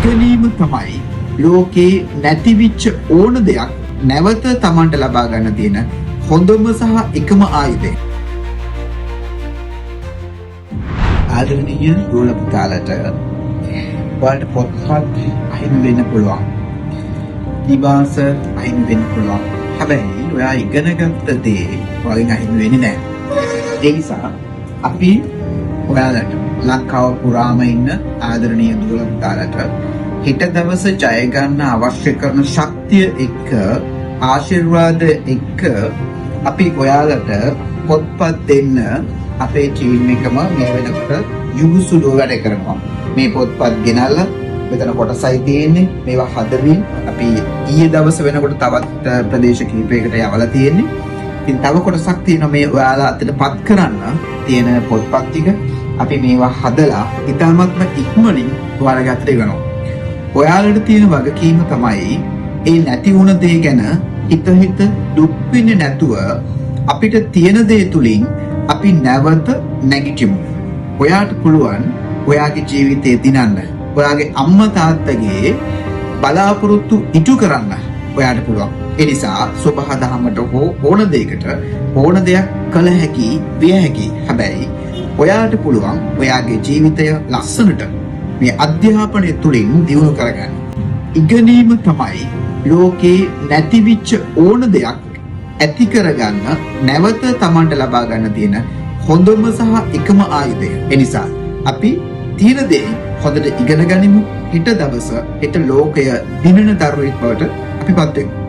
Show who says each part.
Speaker 1: ඉගෙනීම තමයි ලෝකේ නැතිවිච්ච ඕන දෙයක් නැවත Tamanට ලබා ගන්න තියෙන හොඳම සහ එකම ආයුධය. ආදරණීය ගෝල පුතාලට ඔයාලට පොත්පත් අහිමි වෙන්න පුළුවන්. නිවාස අහිමි වෙන්න පුළුවන්. හැබැයි ඔයා ඉගෙන ගත්ත දේ ඔයාගෙන් අහිමි වෙන්නේ නැහැ. ඒ නිසා අපි ඔයාලට ලංකාව පුරාම ඉන්න ආදරණීය ගෝල පුතාලට හෙට දවස ජය ගන්න අවශ්‍ය කරන ශක්තිය එක්ක ආශිර්වාද එක්ක අපි ඔයාලට පොත්පත් දෙන්න අපේ ටීම් එකම මේ වෙනකොට යුගුසුලුව වැඩ කරනවා. මේ පොත්පත් ගෙනල්ලා මෙතන කොටසයි තියෙන්නේ. මේවා හදමින් අපි ඊයේ දවස් වෙනකොට තවත් ප්‍රදේශ කිහිපයකට යවලා තියෙන්නේ. ඉතින් තව කොටසක් තියෙනවා මේ ඔයාලා අතටපත් කරන්න තියෙන පොත්පත් ටික. අපි මේවා හදලා ඉතාමත්ම ඉක්මනින් ඔයාලගේ අතට ගෙනවා. ඔයාලට තියෙන වගකීම තමයි ඒ නැති වුණ දේ ගැන හිත දුක් වෙන්නේ නැතුව අපිට තියෙන දේ තුලින් අපි නැවත නැගිටිමු. ඔයාට පුළුවන් ඔයාගේ ජීවිතේ දිනන්න. ඔයාගේ අම්මා තාත්තගේ බලාපොරොත්තු ඉටු කරන්න ඔයාට පුළුවන්. ඒ නිසා සබහා දහමට හෝ ඕන දෙයකට ඕන දෙයක් කළ හැකි විය හැකි. හැබැයි ඔයාට පුළුවන් ඔයාගේ ජීවිතය ලස්සනට මේ අධ්‍යාපනය තුලින් දියුණු කරගන්න. ඉගෙනීම තමයි ලෝකේ නැතිවිච්ච ඕන දෙයක් ඇති කරගන්න නැවත Tamanට ලබා ගන්න තියෙන හොඳම සහ එකම ආයුධය. ඒ නිසා අපි තියෙන දේ හොඳට ඉගෙන ගනිමු. හෙට දවස හෙට ලෝකය දිනන දරුවෙක් බවට අපිපත් වෙමු.